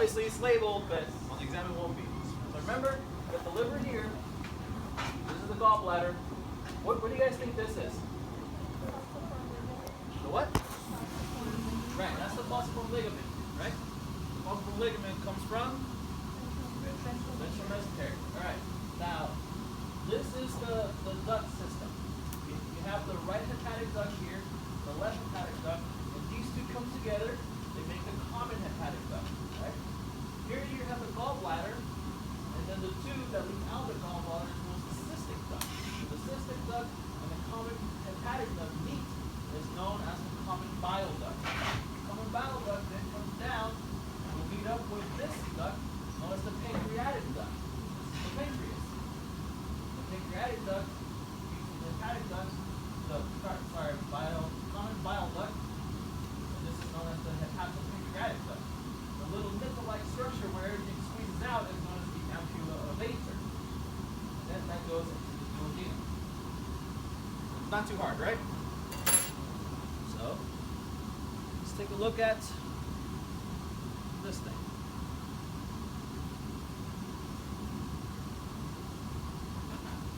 Obviously it's labeled, but on the exam it won't be. So remember, you got the liver here. This is the gallbladder. What do you guys think this is? The what? Right, that's the falciform ligament, right? The falciform ligament comes from ventral mesenteric. All right. Now, this is the duct system. You have the right hepatic duct here, the left hepatic duct, and these two come together. They make the common hepatic duct, right? Here you have the gallbladder, and then the two that lead out of the gallbladder is the cystic duct. The cystic duct and the common hepatic duct meet is known as the common bile duct. The common bile duct then comes down and will meet up with this duct known as the pancreatic duct. This is the pancreas. The pancreatic duct meets with the hepatic duct, common bile duct, and this is known as the hepatopancreatic duct. The little nipple-like structure where everything squeezes out is known as the ampulla of Vater. And then that goes into the duodenum. It's not too hard, right? So, let's take a look at this thing.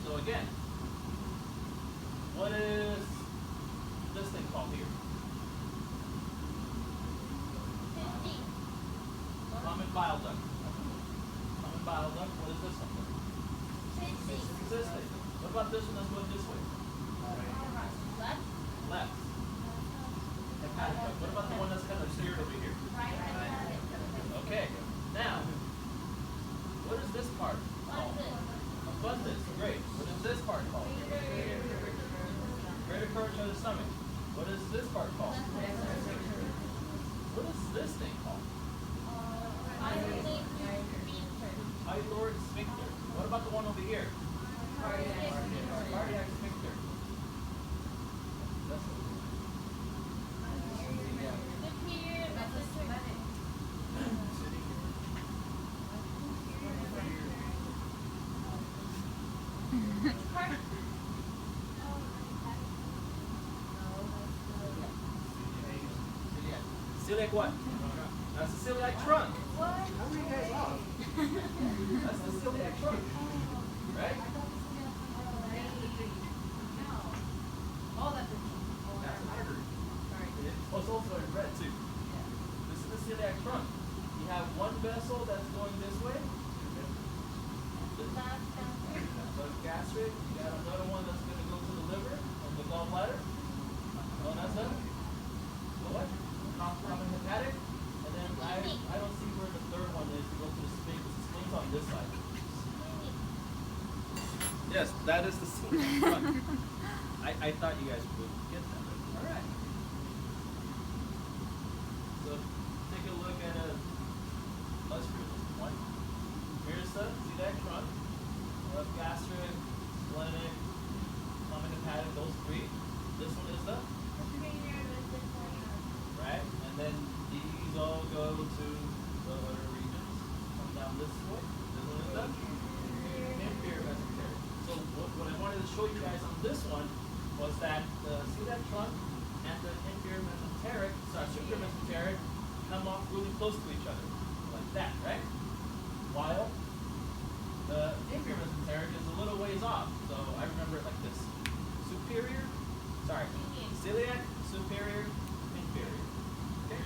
So again, what is this thing called here? Common bile duct. Common bile duct. What is this one? Cystic. What about this one that's going this way? Left. Left. Hepatic duct. What about the one that's kind of steered over here? Right. Okay. Now, what is this part called? Abundance. Great. What is this part called? Greater curvature of the stomach. What is this part called? What is this thing called? Pyloric sphincter. What about the one over here? Cardiac sphincter. That's celiac what? That's the celiac trunk. What? How are you guys off? That's the celiac trunk. Right? Oh, that's That's an artery. Oh, it's also in red too. This is the celiac trunk. You have one vessel that's going this way. So gastric. You got another one that's going to go to the liver and the gallbladder. Known as the what? Common hepatic. And then I don't see where the third one is to go to the spleen. The spleen's on this side. Yes, that is the celiac trunk. I thought you guys would get that. All right. So take a look at a one. Here's the celiac trunk. Gastric, splenic, common hepatic, those three. This one is the right, and then these all go to the other regions. Come down this way. This one is the inferior mesenteric. So what I wanted to show you guys on this one was that the celiac trunk and the inferior mesenteric, superior mesenteric, come off really close to each other, like that, right? While the inferior mesenteric is a little ways off. So I remember it like this: celiac, superior, inferior. Okay.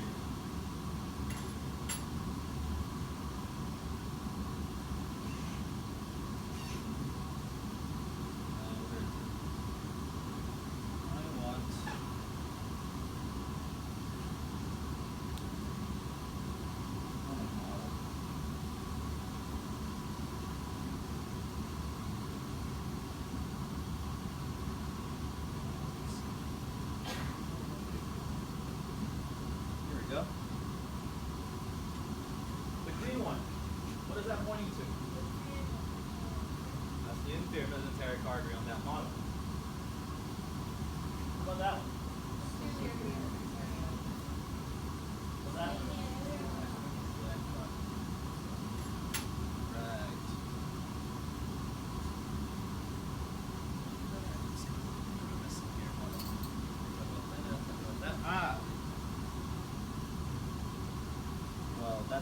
Go. The green one, what is that pointing to? That's the inferior mesenteric artery on that model. What about that one? What's that one? Right.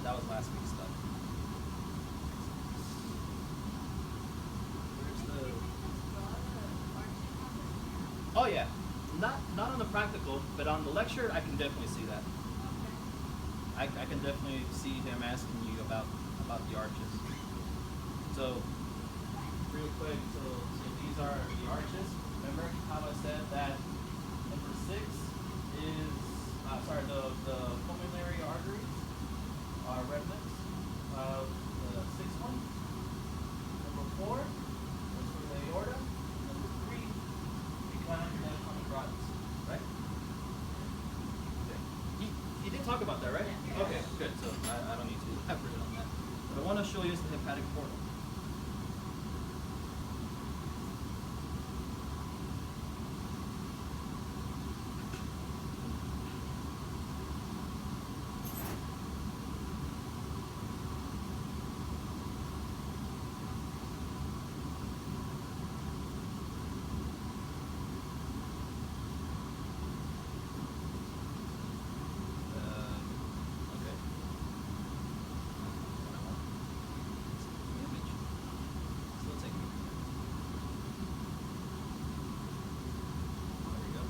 That was last week's Oh yeah, not on the practical, but on the lecture, I can definitely see that. I can definitely see him asking you about the arches. So, real quick, so these are the arches. Remember how I said that number 6 is, the pulmonary arteries are remnants of the 6th one. Number 4, that's for the aorta. Number 3, behind the common carotid, right? Okay. He did talk about that, right? Yeah. Okay, good. So I don't need to elaborate on that. What I want to show you is the hepatic portal. Okay. Image. Still taking it. There we go.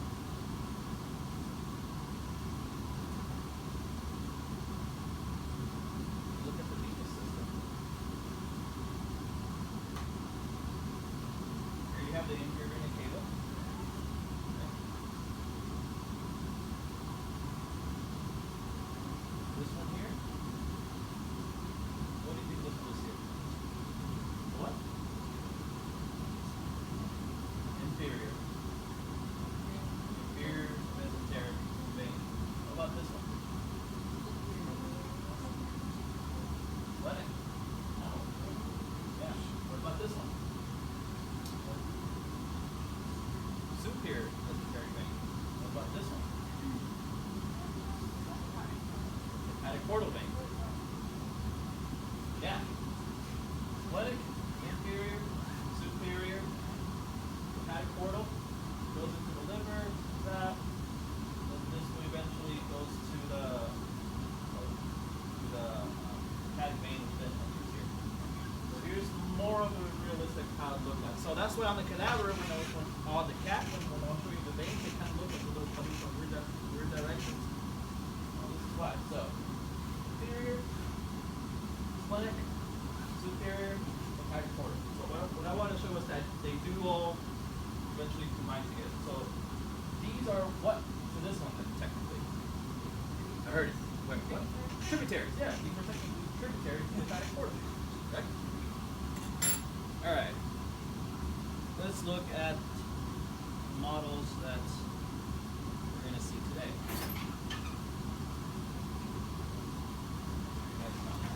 Look at the venous system. Here you have the inferior vena cava. Okay. This one here. What do you think this one is here? What? Inferior. Inferior mesenteric vein. What about this one? Splenic. Yeah. What about this one? Superior mesenteric vein. What about this one? Hepatic portal vein. Yeah. Splenic, inferior, superior, hepatic portal goes into the liver, that. Then this one eventually goes to the hepatic vein that enters here. So here's more of a realistic how it looked at. So that's why on the cadaver, when on the cat, when I'll show you the veins, they kind of look as though they're coming from weird directions. Well, this is why. So inferior, splenic, superior, hepatic portal. So what I want to show is that they do all eventually combine together. So these are what to this one then, technically. I heard it. Wait, what? Tributaries. Yeah, these are technically tributaries to the hepatic portal. Okay. All right. Let's look at models that we're going to see today. That's not that.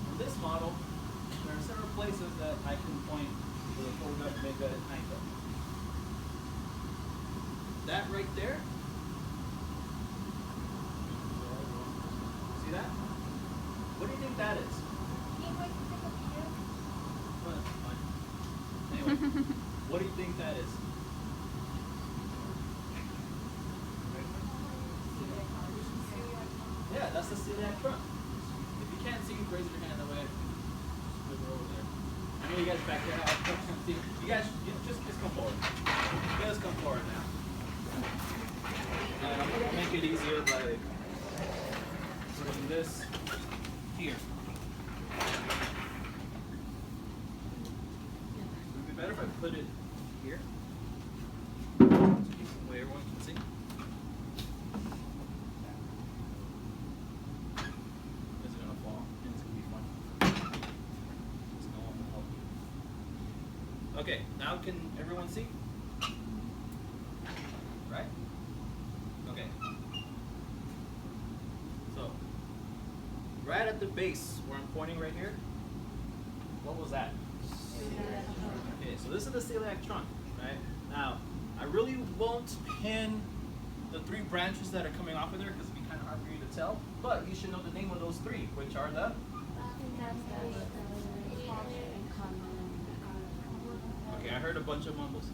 In this model, there are several places that I can point to the foregut, midgut, and hindgut. That right there. See that? What do you think that is? Well, that's fine. Anyway, what do you think that is? Yeah, that's the celiac trunk. If you can't see, raise your hand that way. Move her over there. I know you guys back there. See, you guys, just come forward. You guys come forward now. And I'm gonna make it easier by putting this here. Would it be better if I put it here? Way everyone can see. This is gonna fall, and it's gonna be fun. Because no one will help you. Okay, now can everyone see? Right? Okay. So, right at the base where I'm pointing right here, what was that? Okay, so this is the celiac trunk, right? Now, I really won't pin the 3 branches that are coming off of there because it'd be kind of hard for you to tell, but you should know the name of those three, which are the. Okay, I heard a bunch of mumbles.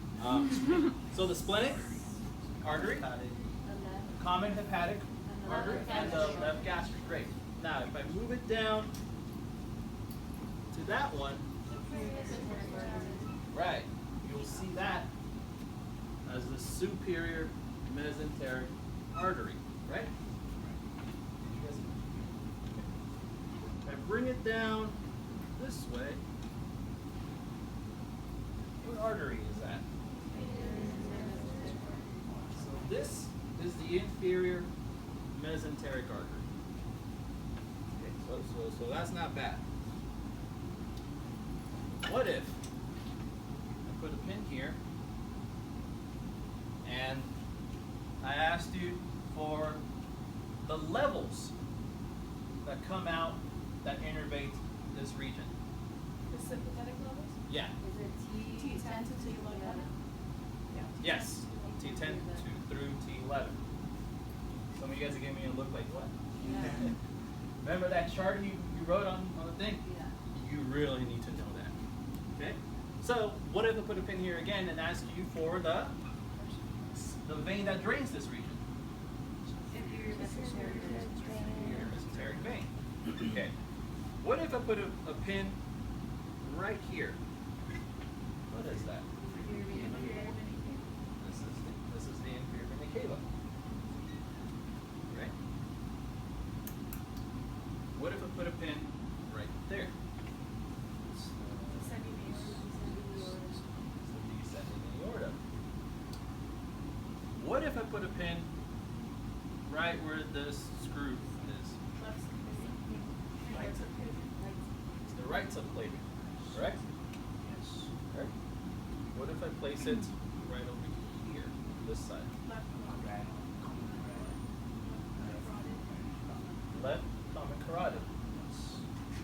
So the splenic artery, common hepatic artery, and the left gastric. Great. Now, if I move it down to that one, right, you'll see that as the superior mesenteric artery, right? If I bring it down this way, what artery is that? So this is the inferior mesenteric artery. Okay, so that's not bad. What if I put a pin here and I asked you for the levels that come out that innervate this region? The sympathetic levels? Yeah. Is it T10 to T11? Yeah. Yes. T10 through T11. Some of you guys are giving me a look like, what? Yeah. Remember that chart you wrote on the thing? Yeah. You really need to know that. Okay? So, what if I put a pin here again and ask you for the vein that drains this region? Inferior mesenteric. Inferior mesenteric vein. Okay. What if I put a pin right here? What is that? This is the inferior vena cava. Right? What if I put a pin right there? It's the descending aorta. What if I put a pin right where this screw is? It's the right subclavian, correct? Yes. Correct. What if I place it right over here, this side? Left common carotid.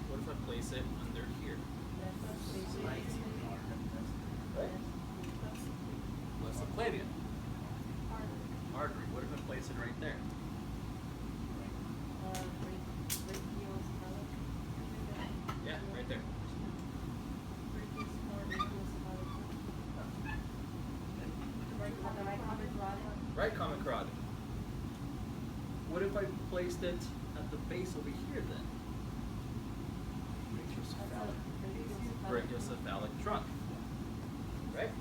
What if I place it under here? Right? Left subclavian. Artery. What if I place it right there? Yeah, right there. Right common carotid. What if I placed it at the base over here then? Brachiocephalic trunk. Right?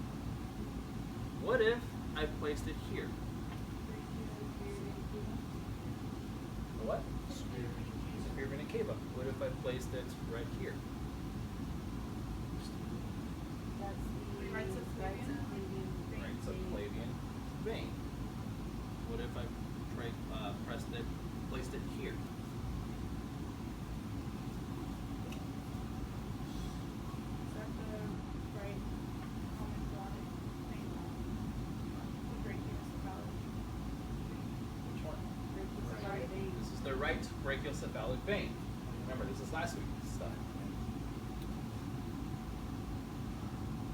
What if I placed it here? The what? Superior vena cava. What if I placed it right here? Right subclavian vein. What if I placed it here? Which one? This is the right brachiocephalic vein. Remember, this is last week's stuff.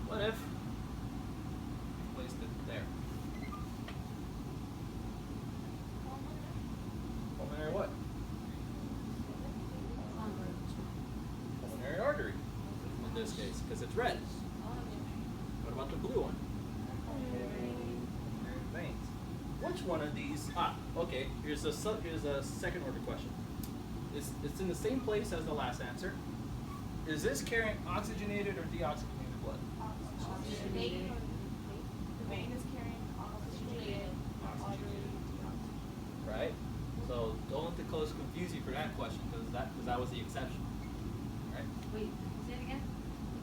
What if I placed it there? Pulmonary what? Pulmonary artery, in this case, because it's red. What about the blue one? Pulmonary veins. Which one of these? Okay. Here's a second order question. It's in the same place as the last answer. Is this carrying oxygenated or deoxygenated blood? The vein is carrying oxygenated artery. Right. So don't let the colors confuse you for that question, because that was the exception. Right. Wait, say it again?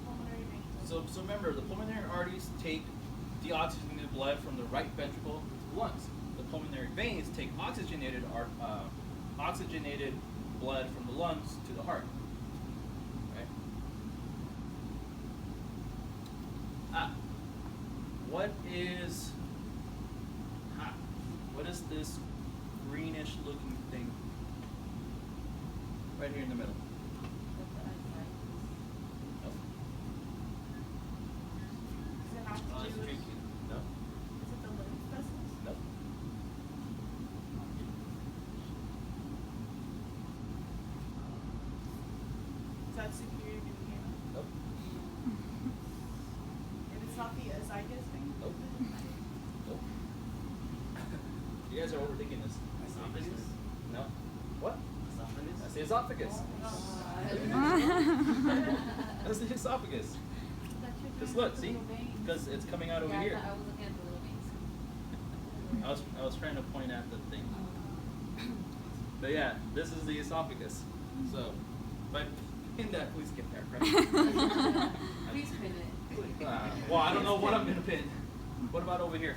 Pulmonary vein. So remember, the pulmonary arteries take deoxygenated blood from the right ventricle to the lungs. The pulmonary veins take oxygenated blood from the lungs to the heart. Right? What is this greenish looking thing right here in the middle? Nope. Is it not to It's do with, drinking. No. is it the lymph vessels? Nope. that superior to the anus? Nope. If it's not the esophagus thing? Nope. Nope. You guys are overthinking this. Esophagus? No. What? Esophagus? That's the esophagus. That's the esophagus. Just look, see? Because it's coming out over Yeah, here. I was looking at the little veins. I was trying to point at the thing. But yeah, this is the esophagus. So, if I pin that, please get there, right? Please pin it. Well, I don't know what I'm gonna pin. What about over here?